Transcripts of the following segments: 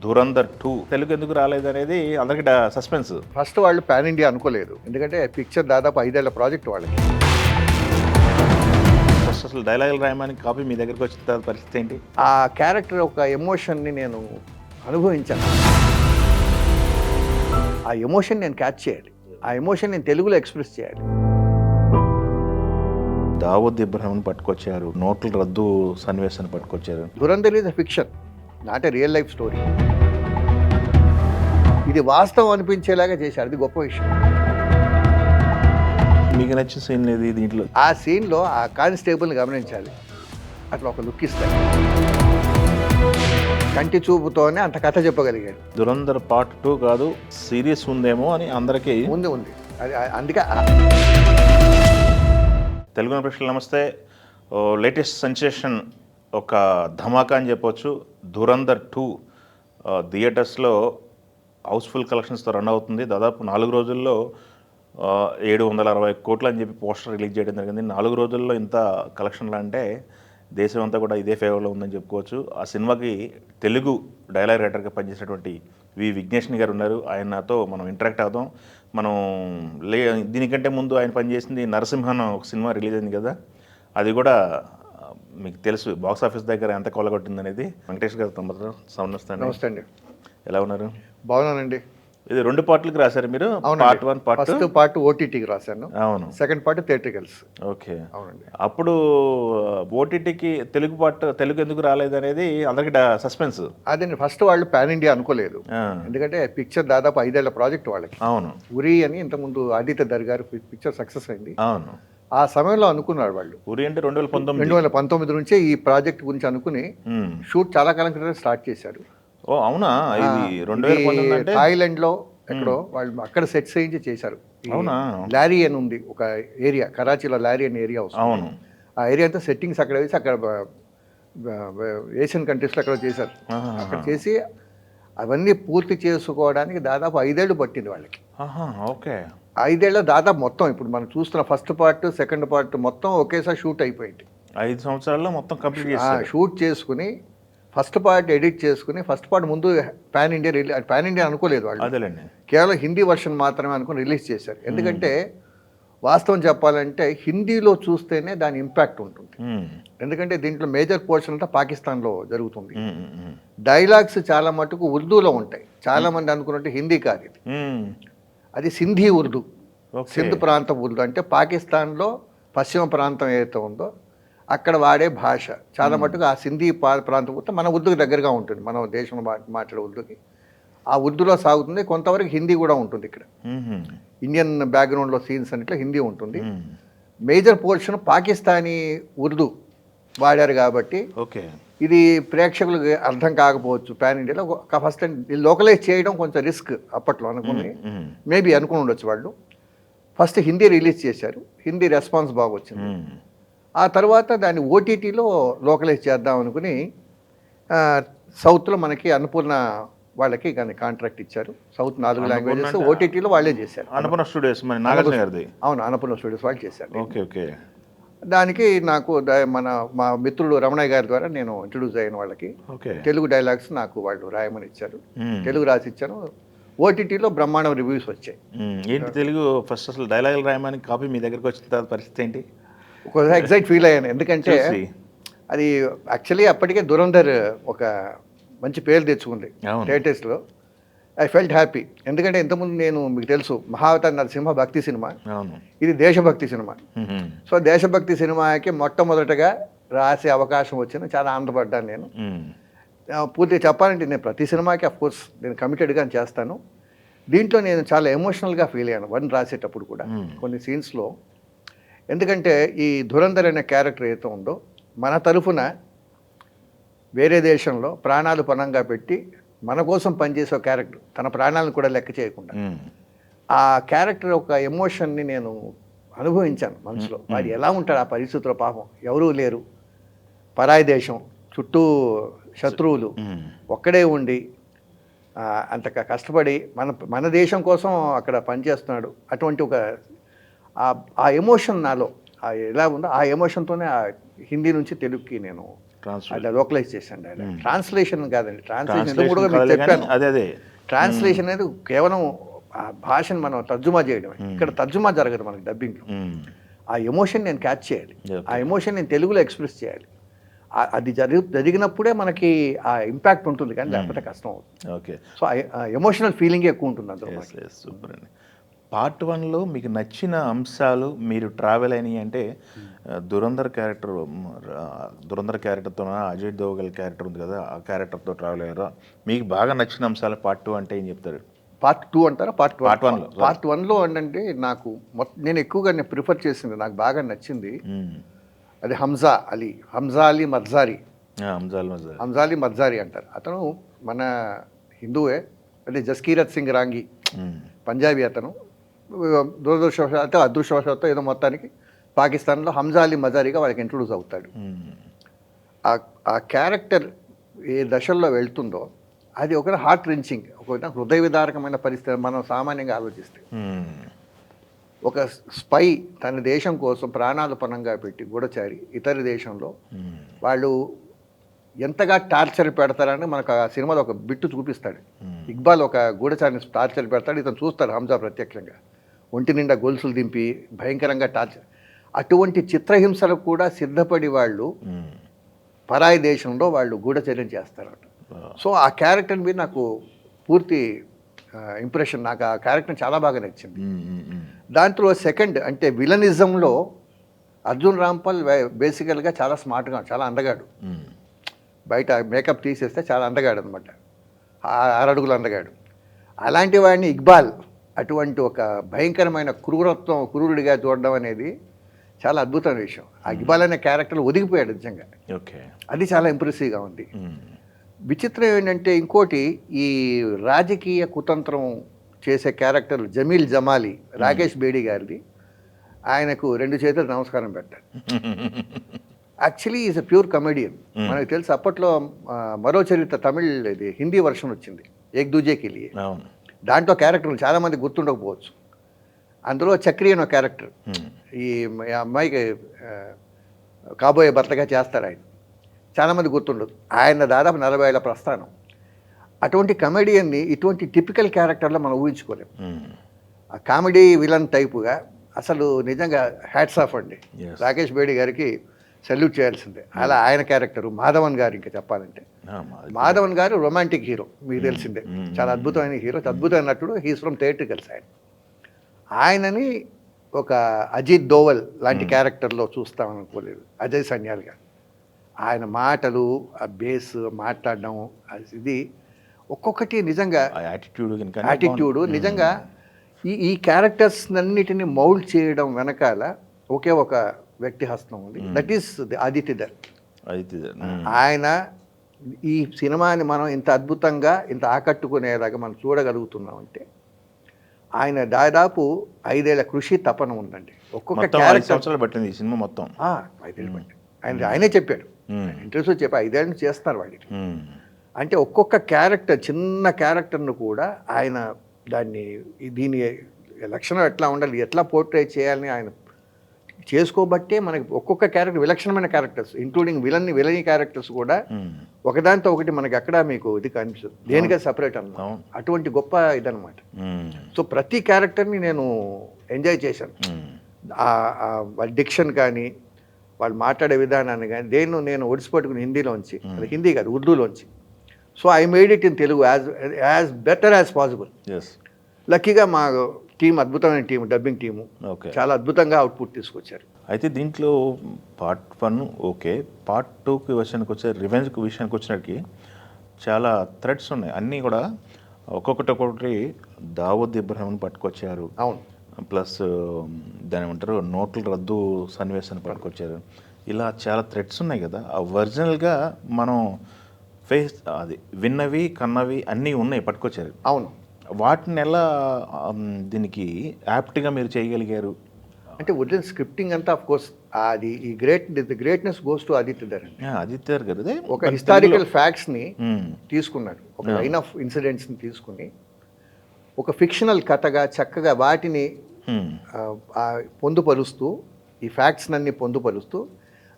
ధురంధర్ 2 తెలుగు ఎందుకు రాలేదనేది అందరికి suspense. First వాళ్ళు పాన్ ఇండియా అనుకోలేదు, ఎందుకంటే పిక్చర్ దాదాపు 5 ఏళ్ల ప్రాజెక్ట్ వాళ్ళకి. ఫస్ట్ అసలు డైలాగులు రాయడానికి కాపీ మీ దగ్గరికి వచ్చిన తర్వాత పరిస్థితి ఏంటి? ఆ క్యారెక్టర్ ఒక ఎమోషన్ని నేను అనుభవించాను. ఆ ఎమోషన్ నేను క్యాచ్ చేయాలి, ఆ ఎమోషన్ నేను తెలుగులో ఎక్స్ప్రెస్ చేయాలి. దావూద్ ఇబ్రాహింని పట్టుకొచ్చారు, నోట్ల రద్దు సన్నివేశాన్ని పట్టుకొచ్చారు. Dhurandhar is a fiction, not a real life story. ఇది వాస్తవం అనిపించేలాగా చేశారు, అది గొప్ప విషయం. మీకు నచ్చిన సీన్ లేదు దీంట్లో? ఆ సీన్లో ఆ కానిస్టేబుల్ని గమనించాలి, అట్లా ఒక లుక్ ఇస్తాడు, కంటి చూపుతోనే అంత కథ చెప్పగలిగాడు. ధురంధర్ పార్ట్ 2 కాదు, సీరియస్ ఉందేమో అని అందరికీ ఉంది. అది అందుకే తెలుగు ప్రేక్షకులు నమస్తే. లేటెస్ట్ సెన్సేషన్, ఒక ధమాకా అని చెప్పొచ్చు. ధురంధర్ 2 థియేటర్స్లో హౌస్ఫుల్ కలెక్షన్స్తో రన్ అవుతుంది. దాదాపు 4 రోజుల్లో 760 కోట్లు అని చెప్పి పోస్టర్ రిలీజ్ చేయడం జరిగింది. 4 రోజుల్లో ఇంత కలెక్షన్లు అంటే దేశం అంతా కూడా ఇదే ఫేవర్లో ఉందని చెప్పుకోవచ్చు. ఆ సినిమాకి తెలుగు డైలాగ్ రైటర్గా పనిచేసినటువంటి విఘ్నేష్ని గారు ఉన్నారు. ఆయనతో మనం ఇంటరాక్ట్ అవుదాం. మనం దీనికంటే ముందు ఆయన పనిచేసింది నరసింహన్ ఒక సినిమా రిలీజ్ అయింది కదా, అది కూడా మీకు తెలుసు బాక్స్ ఆఫీస్ దగ్గర ఎంత కొలగొట్టింది అనేది. వెంకటేష్ గారు తొందరగా నమస్తే అండి. ఎలా ఉన్నారు? బాగున్నానండి. ఇది 2 పార్ట్లకి రాశారు మీరు? పార్ట్ 1 ఫస్ట్ పార్ట్ ఓటీటీకి రాశాను. అవును. Second part థియేట్రికల్స్. ఓకే. అవునండి. అప్పుడు ఓటీటీకి తెలుగు ఎందుకు రాలేదనేది అందరికి సస్పెన్స్. అదే ఫస్ట్ వాళ్ళు పాన్ ఇండియా అనుకోలేదు, ఎందుకంటే పిక్చర్ దాదాపు 5 ఏళ్ల ప్రాజెక్ట్ వాళ్ళకి. అవును. ఉరి అని ఇంతకుముందు ఆదిత్య దర్ గారు పిక్చర్ సక్సెస్ అయింది. అవును. ఆ సమయంలో అనుకున్నారు వాళ్ళు. ఉరి అంటే 2019 నుంచే ఈ ప్రాజెక్ట్ గురించి అనుకుని షూట్ చాలా కాలం క్రితం స్టార్ట్ చేశారు. ఓ అవునా? ఇది 2019 అంటే థాయిలాండ్ లో ఎక్కడో వాళ్ళు అక్కడ సెట్స్ చేయించి చేశారు. అవునా? లారీ అని ఉంది ఒక ఏరియా, కరాచీలో లారీ అనే ఏరియా వస్తుంది. అవును. ఆ ఏరియా అంతా సెట్టింగ్స్ అక్కడ వేసి అక్కడ ఏషియన్ కంట్రీస్లో అక్కడ చేశారు. అక్కడ చేసి అవన్నీ పూర్తి చేసుకోవడానికి దాదాపు 5 ఏళ్ళు పట్టింది వాళ్ళకి. ఓకే. 5 ఏళ్ళ దాదాపు మొత్తం ఇప్పుడు మనం చూస్తున్న ఫస్ట్ పార్ట్ సెకండ్ పార్ట్ మొత్తం ఒకేసారి షూట్ అయిపోయింది. 5 సంవత్సరాల్లో మొత్తం కంప్లీట్ చేశారు. షూట్ చేసుకుని ఫస్ట్ పార్ట్ ఎడిట్ చేసుకుని, ఫస్ట్ పార్ట్ ముందు పాన్ ఇండియా అనుకోలేదు వాళ్ళు. అదేలేండి. కేవలం హిందీ వర్షన్ మాత్రమే అనుకుని రిలీజ్ చేశారు. ఎందుకంటే వాస్తవం చెప్పాలంటే హిందీలో చూస్తేనే దాని ఇంపాక్ట్ ఉంటుంది. ఎందుకంటే దీంట్లో మేజర్ పోర్షన్ అంతా పాకిస్తాన్లో జరుగుతుంది. డైలాగ్స్ చాలా మటుకు ఉర్దూలో ఉంటాయి. చాలా మంది అనుకున్నట్టు హిందీ కాదు ఇది, అది సింధీ ఉర్దూ. సింధ్ ప్రాంతం ఉర్దూ అంటే పాకిస్తాన్లో పశ్చిమ ప్రాంతం ఏదైతే ఉందో అక్కడ వాడే భాష. చాలా మటుకు ఆ సింధీ ప్రాంతం మొత్తం మన ఉర్దూకి దగ్గరగా ఉంటుంది, మన దేశంలో మాట్లాడే ఉర్దూకి. ఆ ఉర్దూలో సాగుతుంది, కొంతవరకు హిందీ కూడా ఉంటుంది. ఇక్కడ ఇండియన్ బ్యాక్గ్రౌండ్లో సీన్స్ అన్నిట్లో హిందీ ఉంటుంది. మేజర్ పోర్షన్ పాకిస్తానీ ఉర్దూ వాడారు కాబట్టి ఇది ప్రేక్షకులకు అర్థం కాకపోవచ్చు. పాన్ ఇండియాలో ఫస్ట్ లోకలైజ్ చేయడం కొంచెం రిస్క్ అప్పట్లో అనుకుని మేబీ అనుకుని ఉండొచ్చు వాళ్ళు. ఫస్ట్ హిందీ రిలీజ్ చేశారు, హిందీ రెస్పాన్స్ బాగా వచ్చింది. ఆ తర్వాత దాన్ని ఓటీటీలో లోకలైజ్ చేద్దాం అనుకుని సౌత్లో మనకి అన్నపూర్ణ వాళ్ళకి కానీ కాంట్రాక్ట్ ఇచ్చారు. సౌత్ 4 లాంగ్వేజెస్ ఓటీటీలో వాళ్ళే చేశారు. అన్నపూర్ణ స్టూడియోస్ నాగార్జున గారిది. అవును, అన్నపూర్ణ స్టూడియోస్ వాళ్ళు చేశారు. Okay okay. దానికి నాకు మా మిత్రుడు రమణయ్య గారి ద్వారా నేను ఇంట్రడ్యూస్ అయిన వాళ్ళకి తెలుగు డైలాగ్స్ నాకు వాళ్ళు రాయమని ఇచ్చారు. తెలుగు రాసి ఇచ్చాను. ఓటీటీలో బ్రహ్మాండం రివ్యూస్ వచ్చాయి. ఏంటి తెలుగు ఫస్ట్ అసలు డైలాగులు రాయడానికి కాపీ మీ దగ్గరికి వచ్చిన తర్వాత పరిస్థితి ఏంటి? ఒక ఎగ్జైట్ ఫీల్ అయ్యాను, ఎందుకంటే అది యాక్చువల్లీ అప్పటికే ధురంధర్ ఒక మంచి పేరు తెచ్చుకుంది థియేటర్స్లో. ఐ ఫెల్ట్ హ్యాపీ, ఎందుకంటే ఇంతకుముందు నేను మీకు తెలుసు మహావతార్ నరసింహ భక్తి సినిమా, ఇది దేశభక్తి సినిమా. సో దేశభక్తి సినిమాకి మొట్టమొదటగా రాసే అవకాశం వచ్చింది, చాలా ఆనందపడ్డాను నేను. పూర్తిగా చెప్పాలంటే నేను ప్రతి సినిమాకి అఫ్కోర్స్ నేను కమిటెడ్గా చేస్తాను. దీంట్లో నేను చాలా ఎమోషనల్గా ఫీల్ అయ్యాను 1 రాసేటప్పుడు కూడా కొన్ని సీన్స్లో. ఎందుకంటే ఈ ధురంధర్ అనే క్యారెక్టర్ ఏదైతే ఉందో మన తరఫున వేరే దేశంలో ప్రాణాలు పణంగా పెట్టి మన కోసం పనిచేసే క్యారెక్టర్, తన ప్రాణాలను కూడా లెక్క చేయకుండా ఆ క్యారెక్టర్ ఒక ఎమోషన్ని నేను అనుభవించాను మనసులో. వాడు ఎలా ఉంటాడు ఆ పరిస్థితుల్లో, పాపం ఎవరూ లేరు, పరాయి దేశం, చుట్టూ శత్రువులు, ఒక్కడే ఉండి అంత కష్టపడి మన దేశం కోసం అక్కడ పనిచేస్తున్నాడు. అటువంటి ఒక ఆ ఎమోషన్ నాలో ఎలా ఉందో ఆ ఎమోషన్తోనే హిందీ నుంచి తెలుగుకి నేను అది లోకలైజ్ చేశాను ఆయన. ట్రాన్స్లేషన్ కాదండి, ట్రాన్స్లేషన్ ట్రాన్స్లేషన్ కూడా మీకు కాదులే కానీ చెప్పాను. అదే ట్రాన్స్లేషన్ అనేది కేవలం ఆ భాషను మనం తర్జుమా చేయడం. ఇక్కడ తర్జుమా జరగదు మనకి డబ్బింగ్లో. ఆ ఎమోషన్ నేను క్యాచ్ చేయాలి, ఆ ఎమోషన్ నేను తెలుగులో ఎక్స్ప్రెస్ చేయాలి. అది జరిగినప్పుడే మనకి ఆ ఇంపాక్ట్ ఉంటుంది, కానీ లేకపోతే కష్టం అవుతుంది. ఓకే. సో ఆ ఎమోషనల్ ఫీలింగే ఎక్కువ ఉంటుంది అందులో. సూపర్ అండి. పార్ట్ 1లో మీకు నచ్చిన అంశాలు, మీరు ట్రావెల్ అయినాయి అంటే దురంధర్ క్యారెక్టర్తో అజయ్ దేవగన్ క్యారెక్టర్ ఉంది కదా, ఆ క్యారెక్టర్తో ట్రావెల్ అయ్యారా? మీకు బాగా నచ్చిన అంశాలు పార్ట్ 2 అంటే ఏం చెప్తారు? పార్ట్ 2 అంటారా? పార్ట్ 1లో. పార్ట్ 1లో ఏంటంటే నాకు నేను ఎక్కువగా ప్రిఫర్ చేసింది, నాకు బాగా నచ్చింది అది హంజా అలీ మర్జారీ అంటారు. అతను మన హిందువే, అంటే జస్కీరత్ సింగ్ రాంగి పంజాబీ అతను. దురదృష్టవశాత్తు అదృష్టవశాత్తు ఏదో మొత్తానికి పాకిస్తాన్లో హంజా అలీ మజారీగా వాళ్ళకి ఇంట్రొడ్యూస్ అవుతాడు. ఆ క్యారెక్టర్ ఏ దశల్లో వెళ్తుందో అది ఒక హార్ట్ రెంచింగ్, ఒక హృదయ విదారకమైన పరిస్థితి. మనం సామాన్యంగా ఆలోచిస్తే ఒక స్పై తన దేశం కోసం ప్రాణాలు పణంగా పెట్టి గూఢచారి ఇతర దేశంలో వాళ్ళు ఎంతగా టార్చర్ పెడతారని మనకు ఆ సినిమాలో ఒక బిట్టు చూపిస్తాడు. ఇక్బాల్ ఒక గూఢచారిని టార్చర్ పెడతాడు, ఇతను చూస్తాడు హంజా ప్రత్యక్షంగా, ఒంటి నిండా గొలుసులు దింపి భయంకరంగా టార్చర్. అటువంటి చిత్రహింసలకు కూడా సిద్ధపడి వాళ్ళు పరాయి దేశంలో వాళ్ళు గూఢచర్యం చేస్తారట. సో ఆ క్యారెక్టర్ మీద నాకు పూర్తి ఇంప్రెషన్, నాకు ఆ క్యారెక్టర్ చాలా బాగా నచ్చింది. దాంట్లో సెకండ్ అంటే విలనిజంలో అర్జున్ రాంపాల్ బేసికల్గా చాలా స్మార్ట్గా, చాలా అందగాడు. బయట మేకప్ తీసేస్తే చాలా అందగాడు అనమాట, 6 అడుగులు అందగాడు. అలాంటి వాడిని ఇక్బాల్ అటువంటి ఒక భయంకరమైన క్రూరుడిగా చూడడం అనేది చాలా అద్భుతమైన విషయం. ఆ ఇక్బాల్ అనే క్యారెక్టర్ ఒదిగిపోయాడు నిజంగా. అది చాలా ఇంప్రెసివ్గా ఉంది. విచిత్రం ఏంటంటే ఇంకోటి, ఈ రాజకీయ కుతంత్రం చేసే క్యారెక్టర్లు జమీల్ జమాలి, రాకేష్ బేడి గారిది, ఆయనకు 2 చేతులు నమస్కారం పెట్టారు. Actually is a pure comedian. మనకు తెలుసు అప్పట్లో మరో చరిత్ర తమిళ్ ఇది హిందీ వర్షన్ వచ్చింది, ఏక్ దూజేకి లియే. దాంట్లో క్యారెక్టర్లు చాలామంది గుర్తుండకపోవచ్చు. అందులో చక్రి అనే క్యారెక్టర్ ఈ అమ్మాయికి కాబోయే భర్తగా చేస్తాడు ఆయన, చాలామంది గుర్తుండదు. ఆయన దాదాపు 40 ఏళ్ల ప్రస్థానం. అటువంటి కమెడియన్ని ఇటువంటి టిపికల్ క్యారెక్టర్లో మనం ఊహించుకోలేము. ఆ కామెడీ విలన్ టైపుగా అసలు నిజంగా హ్యాట్స్ ఆఫ్ అండి, రాకేష్ బేడి గారికి సెల్యూట్ చేయాల్సిందే. అలా ఆయన క్యారెక్టరు మాధవన్ గారు, ఇంకా చెప్పాలంటే మాధవన్ గారు రొమాంటిక్ హీరో, మీకు తెలిసిందే, చాలా అద్భుతమైన హీరో, అద్భుతమైన నటుడు. He's from థియేట్రికల్స్. ఆయనని ఒక అజిత్ దోవల్ లాంటి క్యారెక్టర్లో చూస్తామనుకోలేదు, అజయ్ సన్యాల్ గారు. ఆయన మాటలు, ఆ బేస్ మాట్లాడడం, ఇది ఒక్కొక్కటి నిజంగా యాటిట్యూడు నిజంగా ఈ క్యారెక్టర్స్ అన్నిటిని మౌల్డ్ చేయడం వెనకాల ఒకే ఒక వ్యక్తి హస్తం ఉంది, దట్ ఈస్ ఆదిత్యధర్. ఆయన ఈ సినిమాని మనం ఇంత అద్భుతంగా, ఇంత ఆకట్టుకునేలాగా మనం చూడగలుగుతున్నామంటే ఆయన దాదాపు 5 ఏళ్ల కృషి తపన ఉందండి. ఒక్కొక్క క్యారెక్టర్ పట్టింది ఈ సినిమా మొత్తం 5 ఏళ్ళు పట్టింది. ఆయనే చెప్పాడు, ఇంట్రెస్ట్ చెప్పి 5 ఏళ్ళ నుంచి చేస్తున్నారు వాడికి. అంటే ఒక్కొక్క క్యారెక్టర్, చిన్న క్యారెక్టర్ను కూడా ఆయన దీని లక్షణం ఎట్లా ఉండాలి, ఎట్లా పోర్ట్రేట్ చేయాలని ఆయన చేసుకోబట్టే మనకి ఒక్కొక్క క్యారెక్టర్ విలక్షణమైన క్యారెక్టర్స్, ఇంక్లూడింగ్ విలనీ క్యారెక్టర్స్ కూడా ఒకదానితో ఒకటి మనకి ఎక్కడ మీకు ఇది కనిపిస్తుంది, దేనిగా సపరేట్ అన్నమాట. అటువంటి గొప్ప ఇదనమాట. సో ప్రతి క్యారెక్టర్ని నేను ఎంజాయ్ చేశాను. వాళ్ళ డిక్షన్ కానీ, వాళ్ళు మాట్లాడే విధానాన్ని కానీ, నేను ఒడిసిపట్టుకుని హిందీలోంచి, అది హిందీ కాదు ఉర్దూలోంచి. So I made it in Telugu as better as possible. లక్కీగా మా టీం అద్భుతమైన టీం, డబ్బింగ్ టీము చాలా అద్భుతంగా అవుట్పుట్ తీసుకొచ్చారు. అయితే దీంట్లో పార్ట్ 1 ఓకే, పార్ట్ 2కి విషయానికి వచ్చినట్టుకి చాలా థ్రెడ్స్ ఉన్నాయి. అన్నీ కూడా ఒక్కొక్కటి దావూద్ ఇబ్రాహింని పట్టుకొచ్చారు. అవును. ప్లస్ దాని ఏమంటారు, నోట్ల రద్దు సన్నివేశాన్ని పట్టుకొచ్చారు. ఇలా చాలా థ్రెడ్స్ ఉన్నాయి కదా. ఆ ఒరిజినల్గా మనం అది విన్నవి కన్నవి అన్నీ ఉన్నాయి, పట్టుకొచ్చారు. అవును. వాటిని ఎలా దీనికి యాప్ట్గా మీరు చేయగలిగారు? అంటే ఒరిజినల్ స్క్రిప్టింగ్ అంతా ఆఫ్ కోర్స్ అది ఈ greatness goes to Adityadhar. Adityadhar గారు ఒక హిస్టారికల్ ఫ్యాక్ట్స్ని తీసుకున్నాడు, ఒక లైన్ ఆఫ్ ఇన్సిడెంట్స్ని తీసుకుని ఒక ఫిక్షనల్ కథగా చక్కగా వాటిని పొందుపరుస్తూ, ఈ ఫ్యాక్ట్స్ అన్ని పొందుపరుస్తూ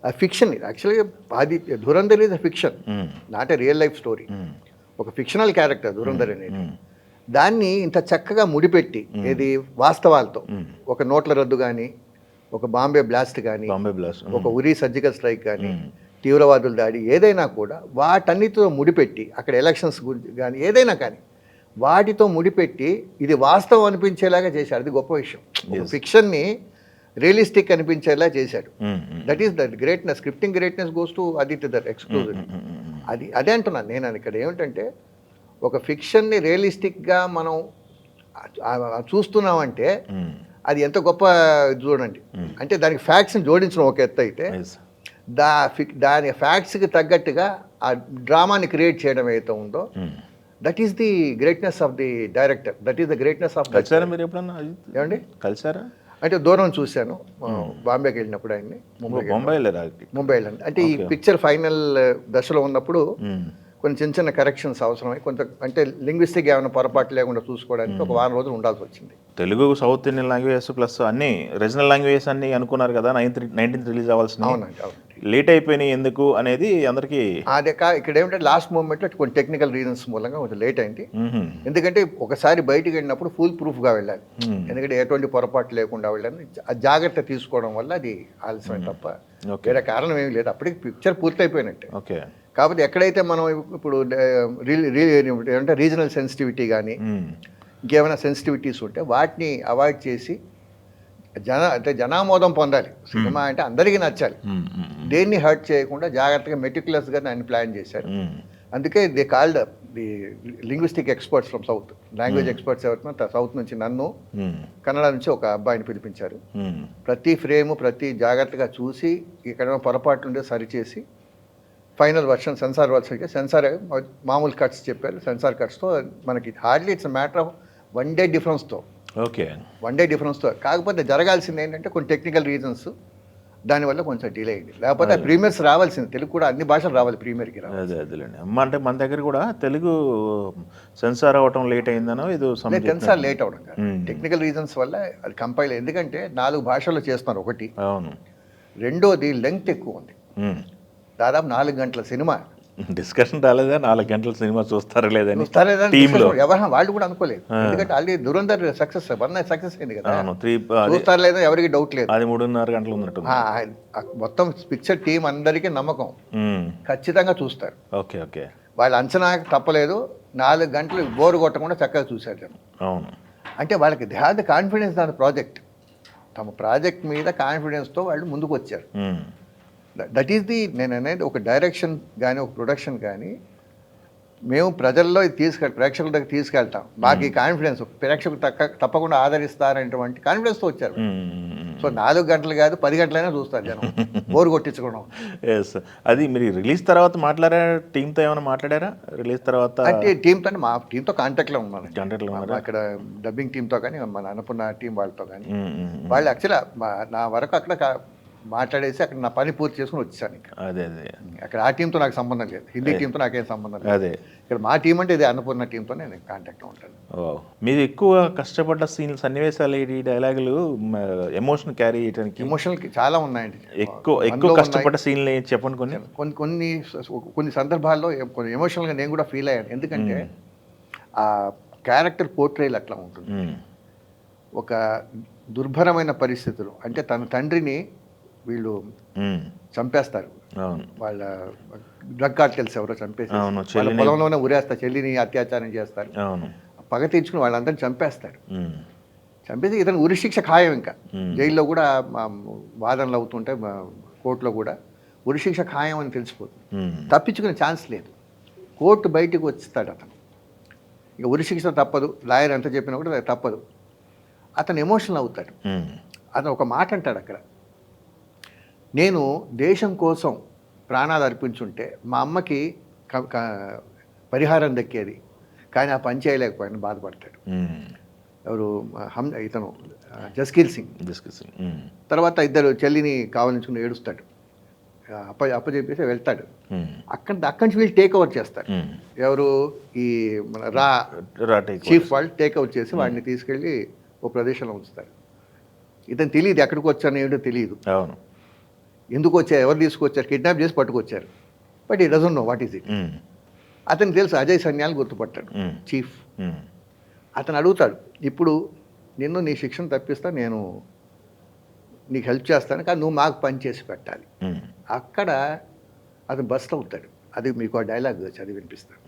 ఆ ఫిక్షన్ యాక్చువల్గా అది Dhurandhar is a fiction, not a real life story. ఒక ఫిక్షనల్ క్యారెక్టర్ ధురంధర్ అనేది. దాన్ని ఇంత చక్కగా ముడిపెట్టి ఇది వాస్తవాలతో, ఒక నోట్ల రద్దు కానీ, ఒక బాంబే బ్లాస్ట్ కానీ, బాంబే బ్లాస్ట్, ఒక ఉరి సర్జికల్ స్ట్రైక్ కానీ, తీవ్రవాదుల దాడి ఏదైనా కూడా వాటన్నిటితో ముడిపెట్టి, అక్కడ ఎలక్షన్స్ గురించి కానీ ఏదైనా కానీ వాటితో ముడిపెట్టి ఇది వాస్తవం అనిపించేలాగా చేశాడు. అది గొప్ప విషయం. ఫిక్షన్ని రియలిస్టిక్ అనిపించేలా చేశాడు. That is that greatness. Scripting greatness goes to Aditya Dutt exclusive. అదే అంటున్నాను నేను ఇక్కడ ఏమిటంటే, ఒక ఫిక్షన్ని రియలిస్టిక్గా మనం చూస్తున్నామంటే అది ఎంత గొప్ప చూడండి. అంటే దానికి ఫ్యాక్ట్స్ని జోడించడం ఒక ఎత్తు అయితే, దాని ఫ్యాక్ట్స్కి తగ్గట్టుగా ఆ డ్రామాని క్రియేట్ చేయడం ఏదైతే ఉందో, that is the greatness of the director. That is the greatness of. కలిసారా మీరు ఎప్పుడన్నా? ఏమండి కలిసారా? అంటే దూరం చూశాను, బాంబేకి వెళ్ళినప్పుడు ఆయన్ని. ముంబై వెళ్ళండి. అంటే ఈ పిక్చర్ ఫైనల్ దశలో ఉన్నప్పుడు కొన్ని చిన్న చిన్న కరెక్షన్స్ అవసరమై కొంత, అంటే లింగ్విస్టిక్ ఏమైనా పొరపాటు లేకుండా చూసుకోవడానికి ఒక వారం రోజులు ఉండాల్సి వచ్చింది. Telugu, south Indian languages plus అన్ని రీజనల్ లాంగ్వేజెస్ అన్ని అనుకున్నారు కదా 19th రిలీజ్ అవ్వాల్సింది. అవునండి, అవునండి. లేట్ అయిపోయినాయి ఎందుకు అనేది అందరికీ. అదే ఇక్కడ ఏమిటంటే లాస్ట్ మూమెంట్లో కొన్ని టెక్నికల్ రీజన్స్ మూలంగా కొంచెం లేట్ అయింది. ఎందుకంటే ఒకసారి బయటికి వెళ్ళినప్పుడు ఫుల్ ప్రూఫ్గా వెళ్ళాలి. ఎందుకంటే ఎటువంటి పొరపాటు లేకుండా వెళ్ళాలి. జాగ్రత్త తీసుకోవడం వల్ల అది ఆలస్యం తప్ప వేరే కారణం ఏమి లేదు. అప్పటికి పిక్చర్ పూర్తయిపోయినట్టే. ఓకే. కాకపోతే ఎక్కడైతే మనం ఇప్పుడు అంటే రీజనల్ సెన్సిటివిటీ కానీ ఇంకేమైనా సెన్సిటివిటీస్ ఉంటే వాటిని అవాయిడ్ చేసి అంటే జనామోదం పొందాలి. సినిమా అంటే అందరికీ నచ్చాలి, దేన్ని హర్ట్ చేయకుండా జాగ్రత్తగా మెటిక్యులస్గా దాన్ని ప్లాన్ చేశారు. అందుకే they called the linguistic experts from south. Language experts ఎవరైనా సౌత్ నుంచి నన్ను, కన్నడ నుంచి ఒక అబ్బాయిని పిలిపించారు. ప్రతి ఫ్రేము ప్రతి జాగ్రత్తగా చూసి ఇక్కడ పొరపాటు ఉంటే సరిచేసి ఫైనల్ వర్షన్ సెన్సార్ సెన్సార్ మామూలు కట్స్ చెప్పారు. సెన్సార్ కట్స్తో మనకి hardly it's matter of 1 day డిఫరెన్స్తో. ఓకే. 1 day డిఫరెన్స్తో. కాకపోతే జరగాల్సింది ఏంటంటే కొన్ని టెక్నికల్ రీజన్స్, దానివల్ల కొంచెం డిలే అయింది. లేకపోతే ప్రీమియర్స్ రావాల్సింది, తెలుగు కూడా అన్ని భాషలు రావాలి ప్రీమియర్కి. అదేలేండి అమ్మ. అంటే మన దగ్గర కూడా తెలుగు సెన్సార్ అవ్వటం లేట్ అయిందనో ఇది సెన్సార్ లేట్ అవ్వడం కాదు, టెక్నికల్ రీజన్స్ వల్ల అది కంపైల్. ఎందుకంటే 4 భాషల్లో చేస్తున్నారు ఒకటి. అవును. రెండోది లెంగ్త్ ఎక్కువ ఉంది. దాదాపు 4 గంటల సినిమా. డిస్కషన్ రాలేదా 4 గంటల సినిమా చూస్తారా లేదని ఎవరు వాళ్ళు కూడా అనుకోలేదు. ఎందుకంటే ఆల్రెడీ దురంధర్ సక్సెస్ అయింది కదా, చూస్తారా లేదా ఎవరికి డౌట్ లేదు. అది 3.5 గంటలు ఉన్నట్టు. మొత్తం పిక్చర్ టీం అందరికీ నమ్మకం, ఖచ్చితంగా చూస్తారు. Okay okay. వాళ్ళ అంచనా తప్పలేదు. 4 గంటలు బోరు కొట్టకుండా చక్కగా చూశారు జనం. అవును. అంటే వాళ్ళకి దే హ్యావ్ ద కాన్ఫిడెన్స్ దాని ప్రాజెక్ట్. తమ ప్రాజెక్ట్ మీద కాన్ఫిడెన్స్తో వాళ్ళు ముందుకు వచ్చారు. దట్ ఈస్ ది, నేను అనేది ఒక డైరెక్షన్ కానీ ఒక ప్రొడక్షన్ కానీ మేము ప్రజల్లో ప్రేక్షకుల దగ్గర తీసుకెళ్తాం. మాకు ఈ కాన్ఫిడెన్స్ ప్రేక్షకులు తప్పకుండా ఆదరిస్తారనేటువంటి కాన్ఫిడెన్స్తో వచ్చారు. సో 4 గంటలు కాదు 10 గంటలైనా చూస్తారు జనం, బోర్ కొట్టించుకోవడం. ఎస్. అది మీరు రిలీజ్ తర్వాత మాట్లాడారా? టీంతో ఏమైనా మాట్లాడారా రిలీజ్ తర్వాత? అంటే టీంతో, మా టీంతో కాంటాక్ట్లో ఉన్నాను. అక్కడ డబ్బింగ్ టీంతో కానీ మన అనుకున్న టీం వాళ్ళతో కానీ. వాళ్ళు యాక్చువల్గా నా వరకు అక్కడ మాట్లాడేసి అక్కడ నా పని పూర్తి చేసుకుని వచ్చాను. అదే అదే. అక్కడ ఆ టీంతో నాకు సంబంధం లేదు, హిందీ టీంతో నాకేం సంబంధం లేదు. అదే ఇక్కడ మా టీం అంటే ఇది అన్నపూర్ణ టీంతో నేను కాంటాక్ట్లో ఉంటాను. మీరు ఎక్కువ కష్టపడ్డ సన్నివేశాలు, ఈ డైలాగులు ఎమోషన్ క్యారీ చేయడానికి? ఎమోషనల్ చాలా ఉన్నాయండి. ఎక్కువ కష్టపడ్డ సీన్లు చెప్పండి. కొన్ని సందర్భాల్లో కొన్ని ఎమోషనల్గా నేను కూడా ఫీల్ అయ్యాను. ఎందుకంటే ఆ క్యారెక్టర్ పోర్ట్రేల్ అట్లా ఉంటుంది. ఒక దుర్భరమైన పరిస్థితులు, అంటే తన తండ్రిని వీళ్ళు చంపేస్తారు. వాళ్ళ డ్రగ్ కార్టెల్స్ ఎవరో చంపేసి వాళ్ళ పొలంలోనే ఉరేస్తారు. చెల్లిని అత్యాచారం చేస్తారు. పగ తీర్చుకుని వాళ్ళందరినీ చంపేస్తారు. చంపేసి ఇతను ఉరిశిక్ష ఖాయం. ఇంకా జైల్లో కూడా వాదనలు అవుతుంటే కోర్టులో కూడా ఉరిశిక్ష ఖాయం అని తెలిసిపోతుంది. తప్పించుకునే ఛాన్స్ లేదు. కోర్టు బయటకు వస్తాడు అతను. ఇక ఉరిశిక్ష తప్పదు, లాయర్ ఎంత చెప్పినా కూడా తప్పదు. అతను ఎమోషనల్ అవుతాడు. అతను ఒక మాట అంటాడు అక్కడ, నేను దేశం కోసం ప్రాణాలు అర్పించుంటే మా అమ్మకి పరిహారం దక్కేది, కానీ ఆ పని చేయలేకపోయాను బాధపడతాడు. ఎవరు? ఇతను జస్కీర్ సింగ్. తర్వాత ఇద్దరు చెల్లిని కావాలించుకుని ఏడుస్తాడు. అప్పచెప్పేసి వెళ్తాడు. అక్కడి నుంచి వీళ్ళు టేక్ ఓవర్ చేస్తారు. ఎవరు? ఈ రా చీఫ్ వాళ్ళు టేక్ ఓవర్ చేసి వాడిని తీసుకెళ్ళి ఓ ప్రదేశంలో ఉంచుతారు. ఇతను తెలియదు ఎక్కడికి వచ్చాను ఏమిటో తెలియదు. ఎందుకు వచ్చారు, ఎవరు తీసుకొచ్చారు, కిడ్నాప్ చేసి పట్టుకొచ్చారు. బట్ ఈ doesn't know what is it. అతనికి తెలుసు అజయ్ సన్యాల్ గుర్తుపట్టాడు, చీఫ్. అతను అడుగుతాడు, ఇప్పుడు నిన్ను నీ శిక్షణ తప్పిస్తా, నేను నీకు హెల్ప్ చేస్తాను, కానీ నువ్వు మాకు పని చేసి పెట్టాలి. అక్కడ అతను బస్ట్ అవుతాడు. అది మీకు ఆ డైలాగ్ చదివి వినిపిస్తాడు.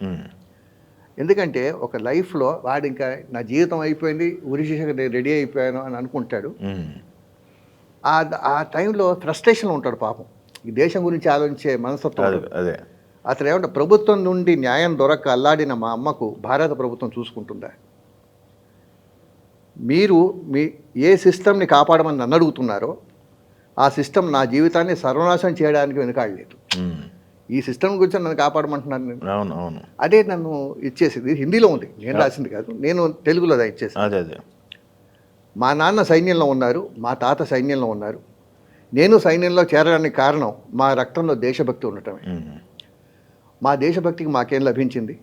ఎందుకంటే ఒక లైఫ్లో వాడు ఇంకా నా జీవితం అయిపోయింది, ఉరిశిక్షకు రెడీ అయిపోయాను అని అనుకుంటాడు. ఆ టైంలో ఫ్రస్ట్రేషన్లో ఉంటాడు పాపం. ఈ దేశం గురించి ఆలోచించే మనస్తత్వం. అదే అతను ఏమంటే, ప్రభుత్వం నుండి న్యాయం దొరక్క అల్లాడిన మా అమ్మకు భారత ప్రభుత్వం చూసుకుంటుందా? మీరు ఏ సిస్టమ్ని కాపాడమని నన్ను అడుగుతున్నారో ఆ సిస్టమ్ నా జీవితాన్ని సర్వనాశనం చేయడానికి వెనుకాడలేదు. ఈ సిస్టమ్ గురించి నన్ను కాపాడమంటున్నాను నేను. అవును. అదే నన్ను ఇచ్చేసింది. హిందీలో ఉంది, నేను రాసింది కాదు, నేను తెలుగులో ఇచ్చేసి. అదే మా నాన్న సైన్యంలో ఉన్నారు, మా తాత సైన్యంలో ఉన్నారు. నేను సైన్యంలో చేరడానికి కారణం మా రక్తంలో దేశభక్తి ఉండటమే. మా దేశభక్తికి మాకేం లభించింది?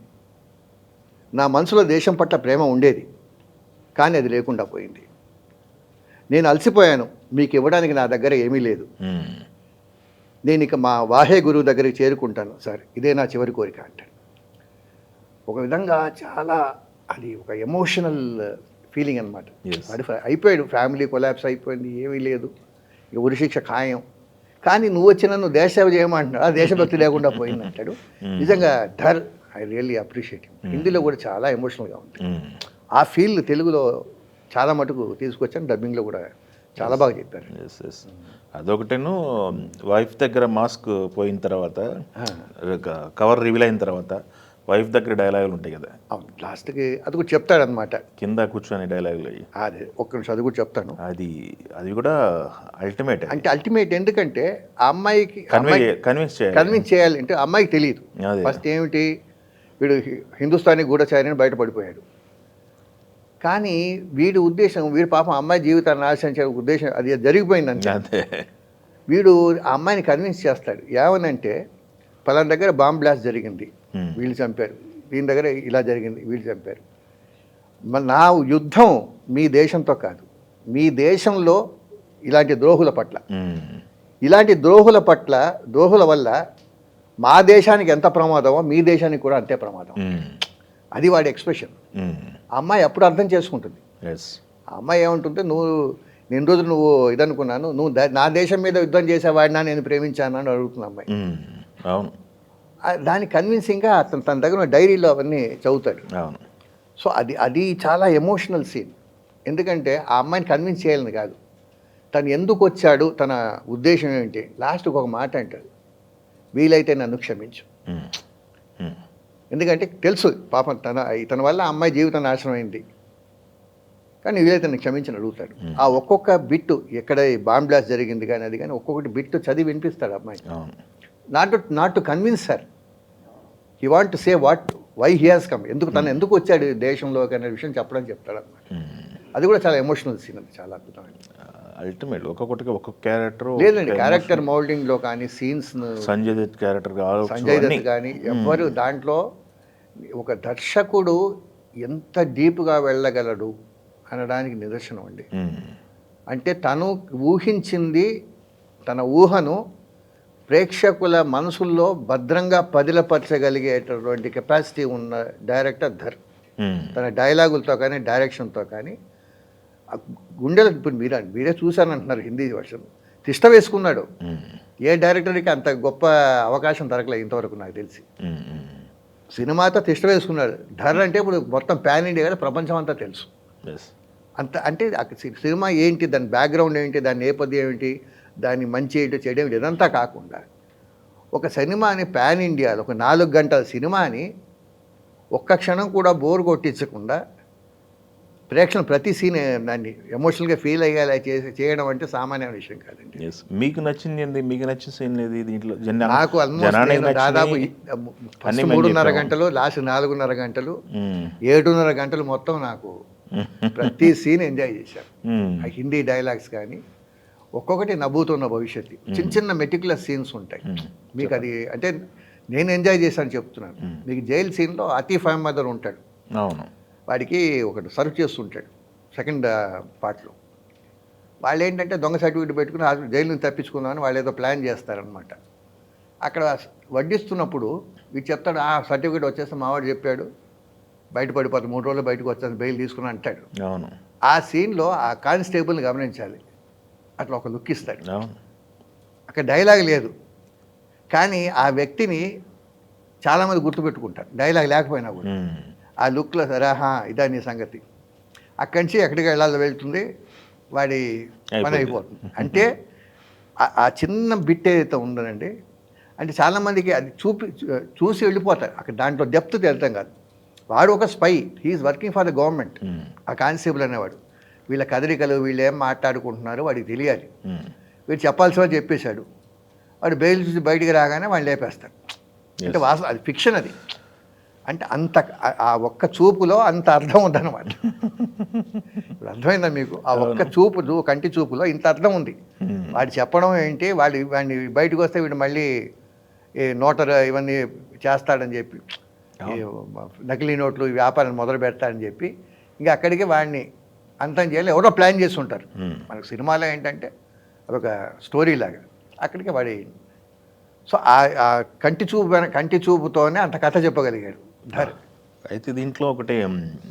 నా మనసులో దేశం పట్ల ప్రేమ ఉండేది, కానీ అది లేకుండా పోయింది. నేను అలసిపోయాను, మీకు ఇవ్వడానికి నా దగ్గర ఏమీ లేదు. నేను ఇక మా వాహే గురువు దగ్గరికి చేరుకుంటాను సార్, ఇదే నా చివరి కోరిక అంటాడు. ఒక విధంగా చాలా అది ఒక ఎమోషనల్ ఫీలింగ్ అనమాట. వాడు అయిపోయాడు, ఫ్యామిలీ కొలాప్స్ అయిపోయింది, ఏమీ లేదు, ఇక ఉరిశిక్ష ఖాయం. కానీ నువ్వు వచ్చి నన్ను దేశ సేవ చేయమంటున్నాడు, ఆ దేశభక్తి లేకుండా పోయింది అంటాడు. నిజంగా Dhar, I really appreciate him. హిందీలో కూడా చాలా ఎమోషనల్గా ఉంది. ఆ ఫీల్ తెలుగులో చాలా మటుకు తీసుకొచ్చాను, డబ్బింగ్లో కూడా చాలా బాగా చెప్పారు. అదొకటేను. వైఫ్ దగ్గర మాస్క్ పోయిన తర్వాత, కవర్ రివీల్ అయిన తర్వాత వైఫ్ దగ్గర డైలాగులు ఉంటాయి కదా, లాస్ట్కి అది కూడా చెప్తాడనమాట, కింద కూర్చొని డైలాగులు. అదే ఒక్క నిమిషం అది కూడా చెప్తాను. అది కూడా అల్టిమేట్. అంటే అల్టిమేట్ ఎందుకంటే ఆ అమ్మాయికి కన్విన్స్ చేయాలి అంటే అమ్మాయికి తెలియదు ఫస్ట్ ఏమిటి, వీడు హిందుస్థానీ గూఢచారిని బయటపడిపోయాడు. కానీ వీడి ఉద్దేశం, వీడి పాపం అమ్మాయి జీవితాన్ని నాశనం చేసే ఉద్దేశం అది జరిగిపోయిందంటే వీడు ఆ అమ్మాయిని కన్విన్స్ చేస్తాడు. ఏమనంటే, పలానా దగ్గర బాంబ్ బ్లాస్ట్ జరిగింది, వీళ్ళు చంపారు, దీని దగ్గర ఇలా జరిగింది, వీళ్ళు చంపారు. నా యుద్ధం మీ దేశంతో కాదు, మీ దేశంలో ఇలాంటి ద్రోహుల ద్రోహుల వల్ల మా దేశానికి ఎంత ప్రమాదమో మీ దేశానికి కూడా అంతే ప్రమాదం. అది వాడి ఎక్స్ప్రెషన్. ఆ అమ్మాయి అప్పుడు అర్థం చేసుకుంటుంది. ఆ అమ్మాయి ఏమంటుంది, నేను రోజు నువ్వు ఇదనుకున్నాను, నువ్వు నా దేశం మీద యుద్ధం చేసేవాడినా నేను ప్రేమించాను అని అడుగుతున్న అమ్మాయి. అవును. దాని కన్విన్సింగ్గా అతను తన దగ్గర డైరీలో అవన్నీ చదువుతాడు. సో అది చాలా ఎమోషనల్ సీన్. ఎందుకంటే ఆ అమ్మాయిని కన్విన్స్ చేయాలని కాదు, తను ఎందుకు వచ్చాడు, తన ఉద్దేశం ఏంటి. లాస్ట్కి ఒక మాట అంటాడు, వీలైతే నన్ను క్షమించు. ఎందుకంటే తెలుసు పాపం తన వల్ల అమ్మాయి జీవితం నాశనం అయింది, కానీ వీలైతే నన్ను క్షమించని అడుగుతాడు. ఆ ఒక్కొక్క బిట్టు, ఎక్కడ బాంబ్ బ్లాస్ట్ జరిగింది కానీ అది కానీ ఒక్కొక్కటి బిట్టు చదివి వినిపిస్తాడు అమ్మాయి. Not to convince her, he want to say why he has come, ఎందుకు వచ్చాడు దేశంలోకి అనే విషయం చెప్పడానికి చెప్తాడు అన్నమాట. అది కూడా చాలా ఎమోషనల్ సీన్, అది చాలా అద్భుతమైన. అల్టిమేట్ ఒక్కొక్కటికి ఒక్కొక్క క్యారెక్టర్ లేదండి, క్యారెక్టర్ మౌల్డింగ్లో కానీ సీన్స్, సంజయ్ దత్ క్యారెక్టర్ కానీ ఎవ్వరు దాంట్లో ఒక దర్శకుడు ఎంత డీప్గా వెళ్ళగలడు అనడానికి నిదర్శనం అండి. అంటే తను ఊహించింది, తన ఊహను ప్రేక్షకుల మనసుల్లో భద్రంగా పదిలపరచగలిగేటటువంటి కెపాసిటీ ఉన్న డైరెక్టర్ ధర్. తన డైలాగులతో కానీ డైరెక్షన్తో కానీ గుండెలు, ఇప్పుడు మీరే చూశానంటున్నారు హిందీ వర్షన్, తిష్ట వేసుకున్నాడు. ఏ డైరెక్టర్కి అంత గొప్ప అవకాశం దొరకలేదు ఇంతవరకు నాకు తెలిసి. సినిమాతో తిష్ట వేసుకున్నాడు. ధర్ అంటే ఇప్పుడు మొత్తం ప్యాన్ ఇండియా, ప్రపంచం అంతా తెలుసు. అంటే సినిమా ఏంటి, దాని బ్యాక్గ్రౌండ్ ఏంటి, దాని నేపథ్యం ఏంటి, దాని మంచి ఏంటి, చెడు ఏంటి, ఇదంతా కాకుండా ఒక సినిమాని ప్యాన్ ఇండియాలో ఒక 4 గంటల సినిమాని ఒక్క క్షణం కూడా బోర్ కొట్టించకుండా ప్రేక్షకులు ప్రతి సీన్ దాన్ని ఎమోషనల్గా ఫీల్ అయ్యేలా చేయడం అంటే సామాన్య విషయం కాదండి. మీకు నచ్చిన సీన్ ఏది దీంట్లో? నాకు దాదాపు 3.5 గంటలు, లాస్ట్ 4.5 గంటలు, 7.5 గంటలు మొత్తం నాకు ప్రతి సీన్ ఎంజాయ్ చేశాను. ఆ హిందీ డైలాగ్స్ కానీ ఒక్కొక్కటి నవ్వుతున్న భవిష్యత్తు, చిన్న మెటిక్యులర్ సీన్స్ ఉంటాయి. మీకు అది అంటే నేను ఎంజాయ్ చేశాను చెప్తున్నాను. మీకు జైల్ సీన్లో ఆతిఫ్ అహ్మద్ ఉంటాడు, వాడికి ఒకటి సర్వ్ చేస్తుంటాడు సెకండ్ పార్ట్లో. వాళ్ళు ఏంటంటే దొంగ సర్టిఫికేట్ పెట్టుకుని జైలు నుంచి తప్పించుకుందామని వాళ్ళు ఏదో ప్లాన్ చేస్తారనమాట. అక్కడ వడ్డిస్తున్నప్పుడు వీడు చెప్తాడు, ఆ సర్టిఫికేట్ వచ్చేస్తే మావాడు చెప్పాడు బయట పడిపోతే 3 రోజులు బయటకు వచ్చేసి బెయిల్ తీసుకుని అంటాడు. అవును. ఆ సీన్లో ఆ కానిస్టేబుల్ని గమనించాలి, అట్లా ఒక లుక్ ఇస్తాడు. అవును. అక్కడ డైలాగ్ లేదు, కానీ ఆ వ్యక్తిని చాలామంది గుర్తుపెట్టుకుంటారు డైలాగ్ లేకపోయినా కూడా. ఆ లుక్లో సరే ఇదా నీ సంగతి, అక్కడి నుంచి ఎక్కడికి వెళ్ళాలో వెళ్తుంది, వాడి పని అయిపోతుంది. అంటే ఆ చిన్న బిట్ ఏదైతే ఉందనండి, అంటే చాలామందికి అది చూసి వెళ్ళిపోతారు, అక్కడ దాంట్లో డెప్త్ తెలుతాం కాదు. వాడు ఒక spy, he is working for the government. ఆ కానిస్టేబుల్ అనేవాడు వీళ్ళ కదలికలు, వీళ్ళు ఏం మాట్లాడుకుంటున్నారో వాడికి తెలియాలి. వీడు చెప్పాల్సిన చెప్పేశాడు, వాడు బెయిల్ చూసి బయటికి రాగానే వాళ్ళు లేపేస్తారు. అంటే వాస్తవం అది ఫిక్షన్ అది. అంటే అంత ఆ ఒక్క చూపులో అంత అర్థం ఉందన్నమాట. ఇప్పుడు అర్థమైందా మీకు? ఆ ఒక్క చూపు, కంటి చూపులో ఇంత అర్థం ఉంది. వాడు చెప్పడం ఏంటి, వాడిని బయటకు వస్తే వీడు మళ్ళీ నోటర్ ఇవన్నీ చేస్తాడని చెప్పి, నకిలీ నోట్లు వ్యాపారం మొదలు పెడతాడని చెప్పి ఇంకా అక్కడికి వాడిని అంతం చేయాలి, ఎవరో ప్లాన్ చేసి ఉంటారు. మనకు సినిమాలో ఏంటంటే అదొక స్టోరీ లాగా, అక్కడికి వాడి సో ఆ కంటి చూపుతోనే అంత కథ చెప్పగలిగాడు. అయితే దీంట్లో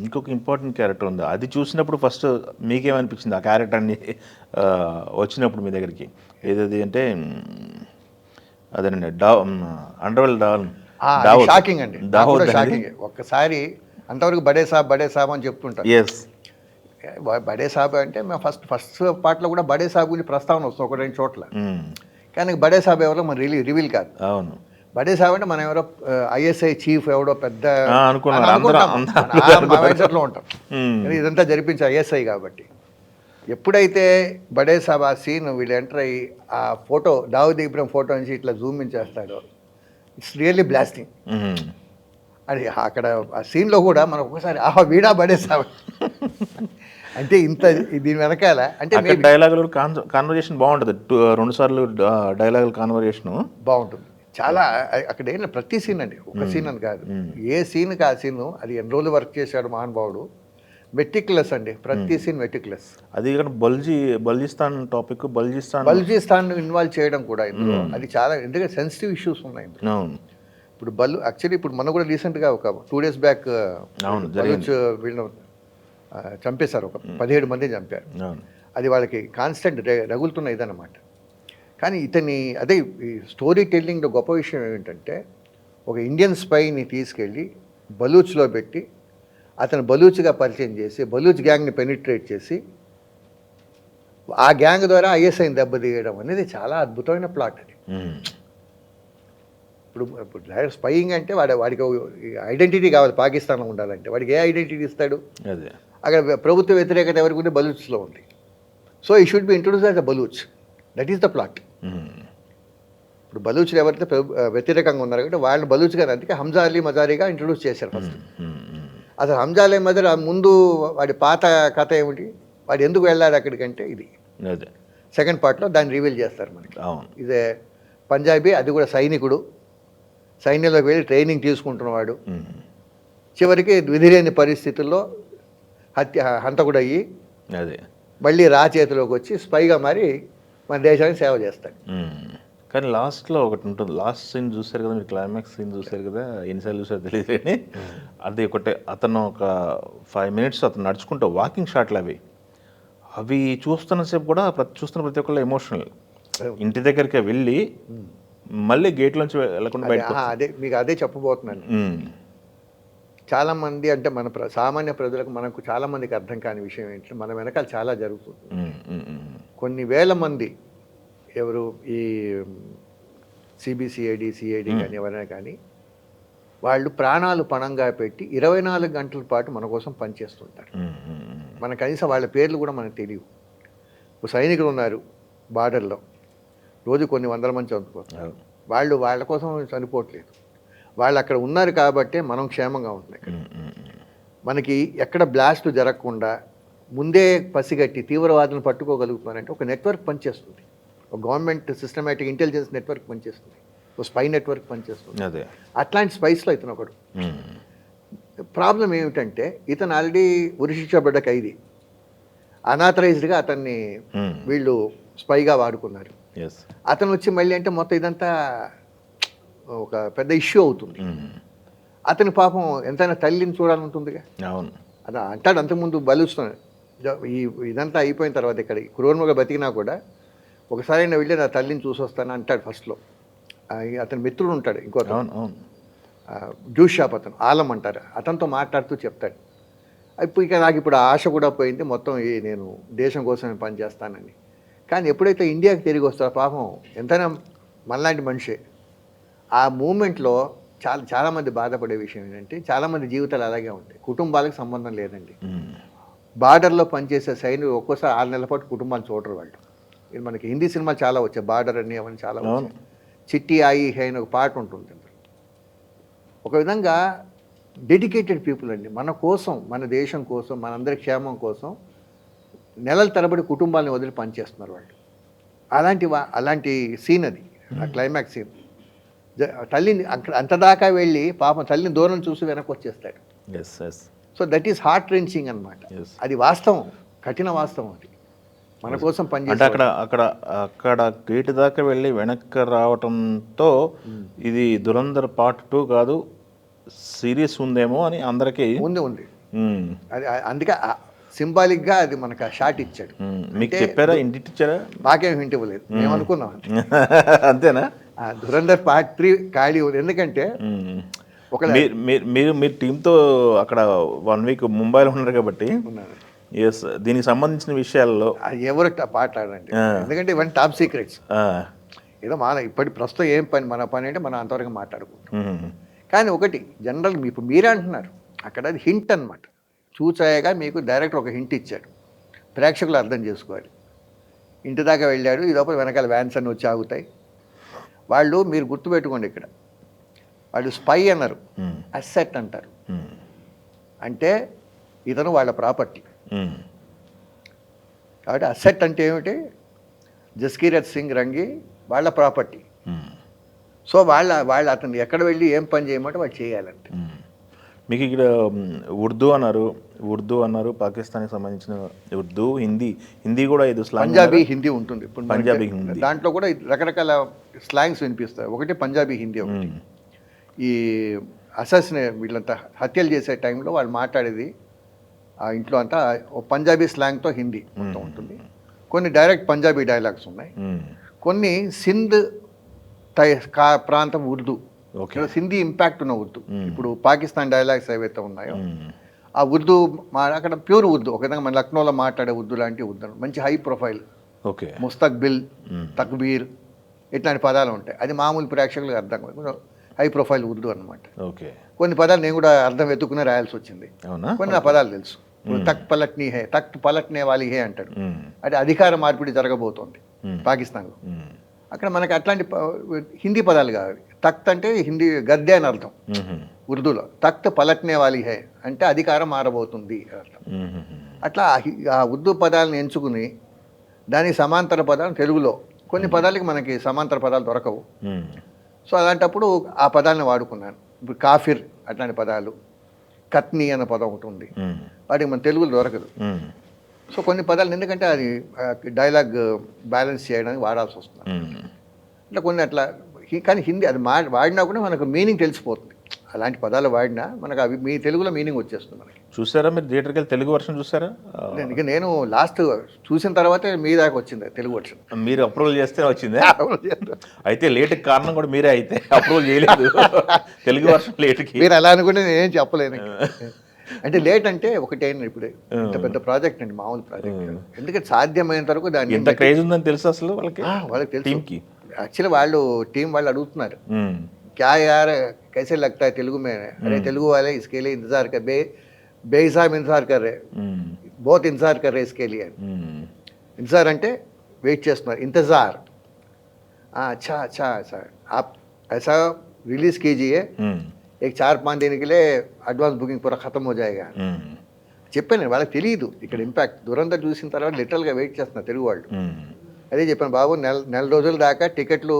ఇంకొక ఇంపార్టెంట్ క్యారెక్టర్ ఉంది. అది చూసినప్పుడు ఫస్ట్ మీకేమనిపించింది ఆ క్యారెక్టర్ని వచ్చినప్పుడు మీ దగ్గరికి? ఏదది అంటే అదేనండి అండర్వెల్ షాకింగ్ అండి, షాకింగ్. ఒక్కసారి అంతవరకు బడే సాబ్ అని చెప్తుంటారు. ఎస్, బడే సాబ్ అంటే మేము ఫస్ట్ పార్ట్లో కూడా బడే సాబ్ గురించి ప్రస్తావన వస్తుంది 1-2 చోట్ల, కానీ బడే సాబ్ ఎవరో మన రివీల్ కాదు. అవును. బడే సాబ్ అంటే మనం ఎవరో ఐఎస్ఐ చీఫ్ ఎవడో పెద్ద మైండ్సెట్లో ఉంటాం. ఇదంతా జరిపించే ఐఎస్ఐ కాబట్టి. ఎప్పుడైతే బడే సాబ్ ఆ సీన్ వీళ్ళు ఎంటర్ అయ్యి ఆ ఫోటో దావుద్ ఇబ్రహీం ఫోటో నుంచి ఇట్లా జూమ్ ఇన్ చేస్తాడో, ఇట్స్ రియల్లీ బ్లాస్టింగ్. అది అక్కడ ఆ సీన్లో కూడా మనం ఒకసారి వీడా బడే సాబ్ అంటే ఇంత దీని వెనకాల అంటే డైలాగులు కాన్వర్జేషన్ బాగుంటుంది. 2 సార్లు డైలాగులు కాన్వర్జేషన్ బాగుంటుంది చాలా. అక్కడ ఏంటంటే ప్రతి సీన్ అండి, ఒక సీన్ అని కాదు, ఏ సీన్కి ఆ సీన్ అది ఎన్ని రోజులు వర్క్ చేశాడు మహానుభావుడు. మెటిక్యులస్ అండి, ప్రతి సీన్ మెటిక్యులస్. అది కానీ బల్జిస్తాన్ టాపిక్, బల్జిస్తాన్ ఇన్వాల్వ్ చేయడం కూడా ఇందులో అది చాలా, ఎందుకంటే సెన్సిటివ్ ఇష్యూస్ ఉన్నాయి ఇందులో. ఇప్పుడు యాక్చువల్లీ ఇప్పుడు మనం కూడా రీసెంట్గా ఒక 2 days బ్యాక్ వీళ్ళని చంపేశారు, ఒక 17 మందిని చంపారు. అది వాళ్ళకి కాన్స్టెంట్ రగులుతున్న ఇదన్నమాట. కానీ అదే ఈ స్టోరీ టెల్లింగ్లో గొప్ప విషయం ఏమిటంటే, ఒక ఇండియన్ స్పైని తీసుకెళ్ళి బలూచ్లో పెట్టి అతను బలూచ్గా పరిచయం చేసి బలూచ్ గ్యాంగ్ని పెనిట్రేట్ చేసి ఆ గ్యాంగ్ ద్వారా ఐఎస్ఐని దెబ్బతీయడం అనేది చాలా అద్భుతమైన ప్లాట్ అది. ఇప్పుడు స్పైయింగ్ అంటే వాడికి ఐడెంటిటీ కావాలి, పాకిస్తాన్లో ఉండాలంటే వాడికి ఏ ఐడెంటిటీ ఇస్తాడు? అక్కడ ప్రభుత్వ వ్యతిరేకత ఎవరికి ఉంటే బలూచ్లో ఉంది. సో ఈ should be introduce as a Baloch, that is the plot. ఇప్పుడు బలూచ్లు ఎవరైతే వ్యతిరేకంగా ఉన్నారు కాబట్టి వాళ్ళని బలూచ్గా, అందుకే హంజా అలీ మజారీగా ఇంట్రొడ్యూస్ చేశారు ఫస్ట్. అసలు హంజా అలీ మజారీ ముందు వాడి పాత కథ ఏమిటి, వాడు ఎందుకు వెళ్ళాడు అక్కడికంటే ఇది సెకండ్ పార్ట్లో దాన్ని రివీల్ చేస్తారు మనకి. ఇదే పంజాబీ, అది కూడా సైనికుడు, సైన్యంలోకి వెళ్ళి ట్రైనింగ్ తీసుకుంటున్నవాడు, చివరికి విధిలేని పరిస్థితుల్లో హంతకుడు అయ్యి మళ్ళీ చేతిలోకి వచ్చి స్పైగా మారి మన దేశానికి సేవ చేస్తాడు. కానీ లాస్ట్లో ఒకటి ఉంటుంది, లాస్ట్ సీన్ చూసారు కదా మీరు, క్లైమాక్స్ సీన్ చూసారు కదా, ఎన్నిసార్లు చూసారో తెలియదు కానీ అది ఒకటే, అతను ఒక 5 minutes అతను నడుచుకుంటూ వాకింగ్ షాట్లు అవి చూస్తున్నసేపు కూడా చూస్తున్న ప్రతి ఒక్కళ్ళు ఎమోషనల్. ఇంటి దగ్గరికి వెళ్ళి మళ్ళీ గేట్లోంచి వెళ్ళకుండా బయట, మీకు అదే చెప్పబోతున్నాను. చాలామంది అంటే మన సామాన్య ప్రజలకు, మనకు చాలామందికి అర్థం కాని విషయం ఏంటంటే, మన వెనకాల చాలా జరుగుతుంది. కొన్ని వేల మంది ఎవరు ఈ సిబిసిఐడి కానీ ఎవరైనా కానీ వాళ్ళు ప్రాణాలు పణంగా పెట్టి 24 గంటల పాటు మన కోసం పనిచేస్తుంటారు. మన కనీసం వాళ్ళ పేర్లు కూడా మనకు తెలియవు. ఇప్పుడు సైనికులు ఉన్నారు బార్డర్లో, రోజు కొన్ని 100 మంది చనిపోతున్నారు. వాళ్ళ కోసం చనిపోవట్లేదు, వాళ్ళు అక్కడ ఉన్నారు కాబట్టి మనం క్షేమంగా ఉంటున్నాయి. మనకి ఎక్కడ బ్లాస్ట్ జరగకుండా ముందే పసిగట్టి తీవ్రవాదులను పట్టుకోగలుగుతున్నారంటే ఒక నెట్వర్క్ పనిచేస్తుంది, ఒక గవర్నమెంట్ సిస్టమేటిక్ ఇంటెలిజెన్స్ నెట్వర్క్ పనిచేస్తుంది, ఒక స్పై నెట్వర్క్ పనిచేస్తుంది. అట్లాంటి స్పైస్లో ఇతను ఒకడు. ప్రాబ్లం ఏమిటంటే ఇతను ఆల్రెడీ ఉరిశిక్ష పడ్డ ఖైదీ, అనాథరైజ్డ్గా అతన్ని వీళ్ళు స్పైగా వాడుకున్నారు. ఎస్. అతను వచ్చి మళ్ళీ అంటే మొత్తం ఇదంతా ఒక పెద్ద ఇష్యూ అవుతుంది. అతని పాపం ఎంతైనా తల్లిని చూడాలంటుందిగా. అవును. అది అంటాడు అంతకుముందు బలుస్తున్నాడు. ఇదంతా అయిపోయిన తర్వాత ఇక్కడ క్రూరంగా బతికినా కూడా ఒకసారి నేను వెళ్ళి నా తల్లిని చూసి వస్తాను అంటాడు ఫస్ట్లో. అతని మిత్రుడు ఉంటాడు ఇంకో అవును. అవును. జ్యూస్ షాప్ అతను ఆలం అంటారు, అతనితో మాట్లాడుతూ చెప్తాడు. ఇప్పుడు ఇక నాకు ఇప్పుడు ఆశ కూడా పోయింది, మొత్తం నేను దేశం కోసమే పనిచేస్తానని. కానీ ఎప్పుడైతే ఇండియాకి తిరిగి వస్తారో పాపం ఎంతైనా మనలాంటి మనిషే. ఆ మూమెంట్లో చాలామంది బాధపడే విషయం ఏంటంటే చాలామంది జీవితాలు అలాగే ఉంటాయి. కుటుంబాలకు సంబంధం లేదండి. బార్డర్లో పనిచేసే సైనికులు ఒక్కోసారి 6 నెలల పాటు కుటుంబాలు చూడరు వాళ్ళు. ఇది మనకి హిందీ సినిమాలు చాలా వచ్చాయి, బార్డర్ అని అవన్నీ చాలా వచ్చాయి. చిట్టి ఆయి హై అని ఒక పాట ఉంటుంది. ఒక విధంగా డెడికేటెడ్ పీపుల్ అండి, మన కోసం, మన దేశం కోసం, మనందరి క్షేమం కోసం నెలల తరబడి కుటుంబాలను వదిలి పనిచేస్తున్నారు వాళ్ళు. అలాంటి సీన్ అది, ఆ క్లైమాక్స్ సీన్. తల్లిని అక్కడ అంతదాకా వెళ్ళి పాపం తల్లిని దూరం చూసి వెనక్కి వచ్చేస్తాడు. So that is heart wrenching అనమాట. అది వాస్తవం, కఠిన వాస్తవం. అది మన కోసం పనిచేస్తే అక్కడ గేటు దాకా వెళ్ళి వెనక్కి రావటంతో ఇది దురంధర్ పార్ట్ 2 కాదు, సీరియస్ ఉందేమో అని అందరికీ ఉంది. అది అందుకే సింబాలిక్గా అది మనకు ఆ షాట్ ఇచ్చాడు. మీకు చెప్పారా, ఇంటి ఇచ్చారా? మాకేం హింట్ ఇవ్వలేదు, మేము అనుకున్నాం అంతేనా. దురంధర్ పార్ట్ 3 ఖాళీ ఉంది. ఎందుకంటే మీరు టీంతో అక్కడ 1 వీక్ ముంబైలో ఉన్నారు కాబట్టి ఎస్, దీనికి సంబంధించిన విషయాల్లో ఎవరు మాట్లాడండి, ఎందుకంటే ఇవన్నీ టాప్ సీక్రెట్స్. ఏదో ఇప్పటి ప్రస్తుతం ఏం పని, మన పని అంటే మనం అంతవరకు మాట్లాడుకుంటాం. కానీ ఒకటి జనరల్ ఇప్పుడు మీరే అంటున్నారు, అక్కడ అది హింట్ అనమాట. చూచాయగా మీకు డైరెక్టర్ ఒక హింట్ ఇచ్చాడు, ప్రేక్షకులు అర్థం చేసుకోవాలి. ఇంటి దాకా వెళ్ళాడు, ఈ లోపల వెనకాల వ్యాన్స్ అన్ని వచ్చి ఆగుతాయి. వాళ్ళు మీరు గుర్తుపెట్టుకోండి, ఇక్కడ వాళ్ళు స్పై అన్నారు, అసెట్ అంటారు. అంటే ఇతను వాళ్ళ ప్రాపర్టీ. కాబట్టి అసెట్ అంటే ఏమిటి, జస్కీరత్ సింగ్ రంగి వాళ్ళ ప్రాపర్టీ. సో వాళ్ళు అతను ఎక్కడ వెళ్ళి ఏం పని చేయమంటే వాళ్ళు చేయాలంటే. మీకు ఇక్కడ ఉర్దూ అన్నారు, పాకిస్తాన్కి సంబంధించిన ఉర్దూ, హిందీ కూడా ఇది పంజాబీ హిందీ ఉంటుంది. పంజాబీ హిందీ, దాంట్లో కూడా రకరకాల స్లాంగ్స్ వినిపిస్తాయి. ఒకటి పంజాబీ హిందీ, ఒకటి ఈ అసాసినే వీళ్ళంతా హత్యలు చేసే టైంలో వాళ్ళు మాట్లాడేది ఆ ఇంట్లో అంతా పంజాబీ స్లాంగ్తో హిందీ మొత్తం ఉంటుంది. కొన్ని డైరెక్ట్ పంజాబీ డైలాగ్స్ ఉన్నాయి, కొన్ని సింధ్ ప్రాంతం ఉర్దూ, సింధీ ఇంపాక్ట్ ఉన్న ఉర్దూ. ఇప్పుడు పాకిస్తాన్ డైలాగ్స్ ఏవైతే ఉన్నాయో ఆ ఉర్దూ అక్కడ ప్యూర్ ఉర్దూ, ఒక విధంగా మన లక్నోలో మాట్లాడే ఉర్దూ లాంటి ఉర్దూ, మంచి హై ప్రొఫైల్, ముస్తక్బిల్, తక్బీర్ ఇట్లాంటి పదాలు ఉంటాయి. అది మామూలు ప్రేక్షకులకు అర్థం కాదు, హై ప్రొఫైల్ ఉర్దూ అనమాట. కొన్ని పదాలు నేను కూడా అర్థం వెతుక్కునే రాయాల్సి వచ్చింది, కొన్ని ఆ పదాలు తెలుసు. తక్ పలట్నీ హే, తఖ్త్ పలట్నే వాలి హే అంటాడు. అంటే అధికార మార్పిడి జరగబోతోంది పాకిస్తాన్లో. అక్కడ మనకి అట్లాంటి హిందీ పదాలు కావాలి. తఖ్త్ అంటే హిందీ గద్దె అని అర్థం ఉర్దూలో, తఖ్త్ పలట్నే వాలి హే అంటే అధికారం మారబోతుంది అర్థం. అట్లా ఆ ఉర్దూ పదాలను ఎంచుకుని దానికి సమాంతర పదాలు తెలుగులో, కొన్ని పదాలకి మనకి సమాంతర పదాలు దొరకవు. సో అలాంటప్పుడు ఆ పదాలను వాడుకున్నాను. ఇప్పుడు కాఫిర్ అట్లాంటి పదాలు, కత్ని అన్న పదం ఒకటి ఉంది, వాటికి మన తెలుగులో దొరకదు. సో కొన్ని పదాలు ఎందుకంటే అది డైలాగ్ బ్యాలెన్స్ చేయడానికి వాడాల్సి వస్తుంది. అట్లా కొన్ని అట్లా. కానీ హిందీ అది వాడినా కూడా మనకు మీనింగ్ తెలిసిపోతుంది. అలాంటి పదాలు వాడినా మనకు అవి మీ తెలుగులో మీనింగ్ వచ్చేస్తుంది మనకి. చూసారా మీరు థియేటర్కి వెళ్ళి తెలుగు వర్షన్ చూసారా? నేను లాస్ట్ చూసిన తర్వాతే మీ దాకా వచ్చింది తెలుగు వర్షన్. మీరు అప్రూవల్ చేస్తే వచ్చింది. అయితే లేట్కి కారణం కూడా మీరే, అయితే అప్రూవల్ చేయలేదు తెలుగు వర్షన్ లేట్కి. మీరు అలా అనుకుంటే నేనేం చెప్పలేను. అంటే లేట్ అంటే ఒకటైనా ఇప్పుడు ఇంత పెద్ద ప్రాజెక్ట్ అండి, మామూలు ప్రాజెక్ట్. ఎందుకంటే సాధ్యమైనంత వరకు దాన్ని ఎంత క్రేజ్ ఉందని తెలుసు అసలు వాళ్ళకి తెలుసు. యాక్చువల్లీ వాళ్ళు టీం వాళ్ళు అడుగుతున్నారు, क्या यार कैसे लगता है तेलुगु में? अरे तेलुगु वाले इसके लिए इंतजार कर बेहिसाब इंतजार कर रहे, बहुत इंतजार कर रहे इसके लिए. इंतजार అంటే వెయిట్ చేస్తున్నారు, इंतजार. अच्छा अच्छा अच्छा आप ऐसा रिलीज कीजिए, एक 4-5 दिन के लिए అడ్వాన్స్ బుకింగ్ పూరా ఖతం హో జాయేగా చెప్పాను. వాళ్ళకి తెలియదు ఇక్కడ ఇంపాక్ట్. దురంధర్ చూసిన తర్వాత లిటరల్గా వెయిట్ చేస్తున్నారు తెలుగు వాళ్ళు. అదే చెప్పాను, బాబు నెల రోజుల దాకా టికెట్లు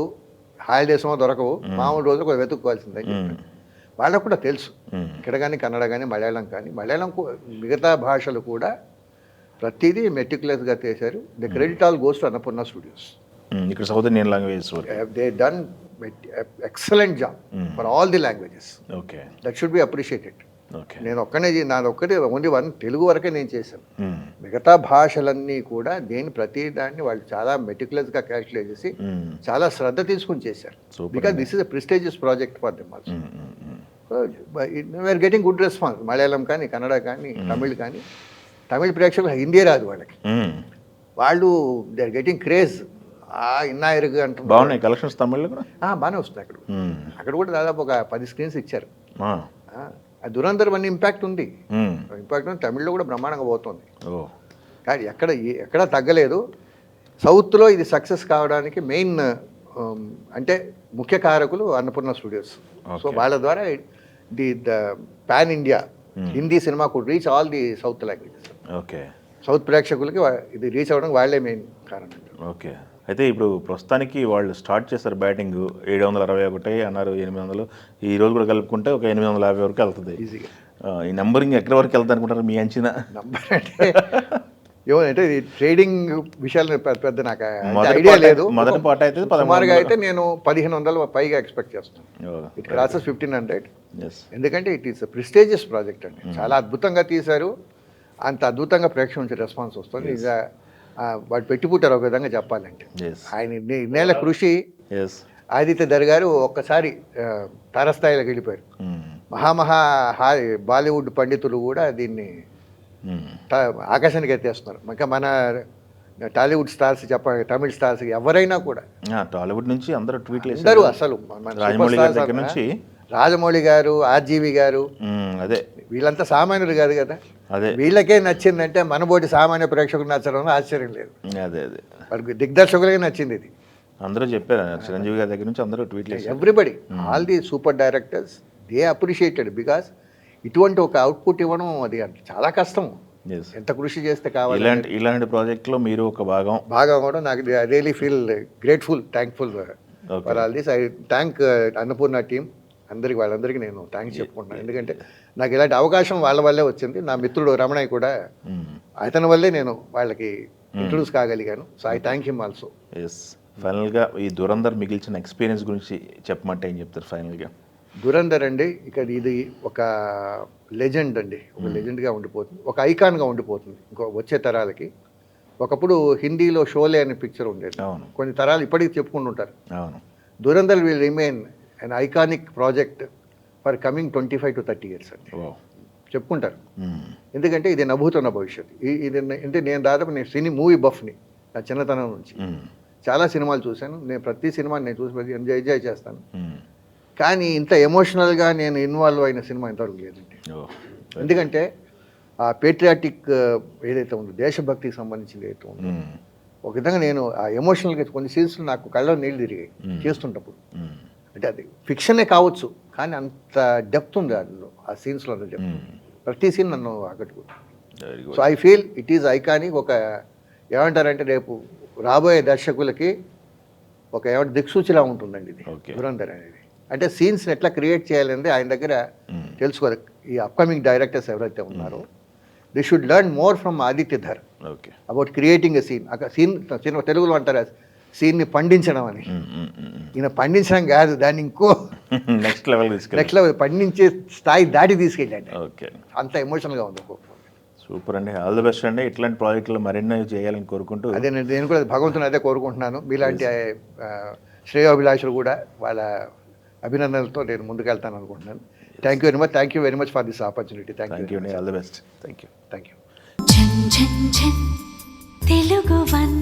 హాలిడేస్ దొరకవు, మామూలు రోజులు కూడా వెతుక్కోవాల్సిందే. వాళ్ళకు కూడా తెలుసు, ఇక్కడ కానీ కన్నడ కానీ మలయాళం కానీ, మలయాళం మిగతా భాషలు కూడా ప్రతిదీ మెటిక్యులస్గా చేశారు. The credit all goes to Annapurna studios. ఇక్కడ south Indian languages they done excellent job for all the languages. Okay that should be appreciated. Okay నేను నాదొక్కటే ఓన్లీ వన్ తెలుగు వరకే నేను చేశాను. మిగతా భాషలన్నీ కూడా ప్రతి దాన్ని వాళ్ళు చాలా మెటిక్యులస్గా క్యాల్కులేట్ చేసి చాలా శ్రద్ధ తీసుకుని చేశారు. Because this is a prestigious project for them also. We are getting good response. Malayalam కానీ, కన్నడ కానీ, తమిళ్ కానీ. తమిళ ప్రేక్షకులు హిందీ రాదు వాళ్ళకి, వాళ్ళు దే ఆర్ గెటింగ్ క్రేజ్. ఇన్నాయిరుగు అంటున్నారు. బాగున్నాయి కలెక్షన్స్ తమిళ్లో కూడా బాగానే వస్తుంది. అక్కడ కూడా దాదాపు ఒక 10 స్క్రీన్స్ ఇచ్చారు. ఆ దురంధర్ వన్ ఇంపాక్ట్ ఉంది. ఇంపాక్ట్ ఉంది. తమిళ్లో కూడా బ్రహ్మాండంగా పోతుంది. కానీ ఎక్కడ తగ్గలేదు. సౌత్లో ఇది సక్సెస్ కావడానికి మెయిన్ అంటే ముఖ్య కారకులు అన్నపూర్ణ స్టూడియోస్. సో వాళ్ళ ద్వారా the pan India Hindi cinema could reach all the south languages. Okay, south ప్రేక్షకులకి ఇది రీచ్ అవ్వడానికి వాళ్ళే మెయిన్ కారణం. ఓకే. అయితే ఇప్పుడు ప్రస్తుతానికి వాళ్ళు స్టార్ట్ చేస్తారు బ్యాటింగ్ 761 అన్నారు, 800 ఈ రోజు కూడా కలుపుకుంటే ఒక 850 వరకు వెళ్తుంది ఈజీగా. ఈ నెంబరింగ్ ఎక్కడి వరకు వెళ్తా అనుకుంటారు మీ అంచనా? నంబర్ అంటే ఏమంటే ఇది ట్రేడింగ్ విషయాలు పెద్ద నాకు ఐడియా లేదు. మొదటి పాట అయితే సుమారుగా అయితే నేను 1500 పైగా ఎక్స్పెక్ట్ చేస్తాను. It crosses 1500. ఎందుకంటే ఇట్ ఈస్ ప్రెస్టీజియస్ ప్రాజెక్ట్ అండి. చాలా అద్భుతంగా తీశారు. అంత అద్భుతంగా ప్రేక్షకుల నుంచి రెస్పాన్స్ వస్తుంది. వాడు పెట్టిపుట్టారు ఒక విధంగా చెప్పాలంటే. ఆయన ఇన్నేళ్ల కృషి. ఆదిత్య ధర్ గారు ఒక్కసారి తారస్థాయిలోకి వెళ్ళిపోయారు. బాలీవుడ్ పండితులు కూడా దీన్ని ఆకాశానికి ఎత్తేస్తున్నారు. ఇంకా మన టాలీవుడ్ స్టార్స్ తమిళ స్టార్స్ ఎవరైనా కూడా టాలీవుడ్ నుంచి అందరూ ట్వీట్లు అందరూ అసలు రాజమౌళి గారు, ఆర్జీవి గారు, అదే వీళ్ళంతా సామాన్యులు కాదు కదా. వీళ్ళకే నచ్చిందంటే మనబోటి సామాన్య ప్రేక్షకులు నచ్చడం ఆశ్చర్యం లేదు. అదే అదే వాళ్ళకి దిగ్దర్శకులకే నచ్చింది ఇది. అందరూ చెప్పారు, చిరంజీవి గారి దగ్గర నుంచి అందరూ ట్వీట్లు. Everybody, all the super directors they appreciated. Because ఇటువంటి ఒక అవుట్పుట్ ఇవ్వడం అది చాలా కష్టం. ఎంత కృషి చేస్తే కావాలి. ఇలాంటి ప్రాజెక్ట్లో మీరు ఒక భాగం కూడా నాకు I really feel grateful, thankful for all this. I thank Annapurna team వాళ్ళందరికీ నేను థ్యాంక్స్ చెప్పుకుంటున్నాను. ఎందుకంటే నాకు ఇలాంటి అవకాశం వాళ్ళ వల్లే వచ్చింది. నా మిత్రుడు రమణయ్య కూడా అతని వల్లే నేను వాళ్ళకి ఇంట్రొడ్యూస్ కాగలిగాను. So I thank him also. ఫైనల్గా ఈ దురంధర్ మిగిల్చిన ఎక్స్పీరియన్స్ గురించి చెప్పమంటే ఏం చెప్తారు ఫైనల్గా? దురంధర్ అండి, ఇక్కడ ఇది ఒక లెజెండ్ అండి. ఒక లెజెండ్గా ఉండిపోతుంది, ఒక ఐకాన్గా ఉండిపోతుంది ఇంకో వచ్చే తరాలకి. ఒకప్పుడు హిందీలో షోలే అనే పిక్చర్ ఉండేది. కొన్ని తరాలు ఇప్పటికీ చెప్పుకుంటుంటారు. Dhurandhar will remain an iconic project for coming 25 to 30 years అండి చెప్పుకుంటారు. ఎందుకంటే ఇది నభూతున్న భవిష్యత్తు. ఇది అంటే నేను మూవీ బఫ్ని నా చిన్నతనం నుంచి. చాలా సినిమాలు చూశాను. నేను ప్రతి సినిమా నేను చూసి ఎంజాయ్ చేస్తాను. కానీ ఇంత ఎమోషనల్గా నేను ఇన్వాల్వ్ అయిన సినిమా ఇంతవరకు లేదండి. ఎందుకంటే ఆ పేట్రియాటిక్ ఏదైతే ఉందో, దేశభక్తికి సంబంధించింది ఏదైతే ఉందో, ఒక విధంగా నేను ఆ ఎమోషనల్గా కొన్ని సీన్స్లో నాకు కళ్ళలో నీళ్ళు తిరిగాయి చేస్తుంటప్పుడు. అంటే అది ఫిక్షనే కావచ్చు, కానీ అంత డెప్త్ ఉంది అందులో, ఆ సీన్స్లో డెప్త్. ప్రతి సీన్ నన్ను ఆకట్టుకుంది. So I feel it is iconic. ఒక ఏమంటారంటే రేపు రాబోయే దర్శకులకి ఒక దిక్సూచిలా ఉంటుందండి ఇది దురంధర్ అనేది. అంటే సీన్స్ని ఎట్లా క్రియేట్ చేయాలనేది ఆయన దగ్గర తెలుసుకోవాలి. ఈ అప్కమింగ్ డైరెక్టర్స్ ఎవరైతే ఉన్నారో they should learn more from Aditya Dhar about creating a scene. Scene తెలుగులో అంటారు సీన్ని పండించడం అని. ఈయన పండించడం కాదు, దాన్ని ఇంకో నెక్స్ట్ లెవెల్ పండించే స్థాయి దాటి తీసుకెళ్ళండి. అంత ఎమోషనల్గా ఉంది. సూపర్ అండి, ఆల్ ది బెస్ట్ అండి. ఇట్లాంటి ప్రాజెక్టులు మరెన్నో చేయాలని కోరుకుంటూ అదే నేను కూడా భగవంతుని అదే కోరుకుంటున్నాను. మీలాంటి శ్రేయోభిలాషులు కూడా వాళ్ళ అభినందనలతో నేను ముందుకెళ్తాను అనుకుంటున్నాను. Thank you very much for this opportunity. Thank you. All the best. Thank you. Telugu one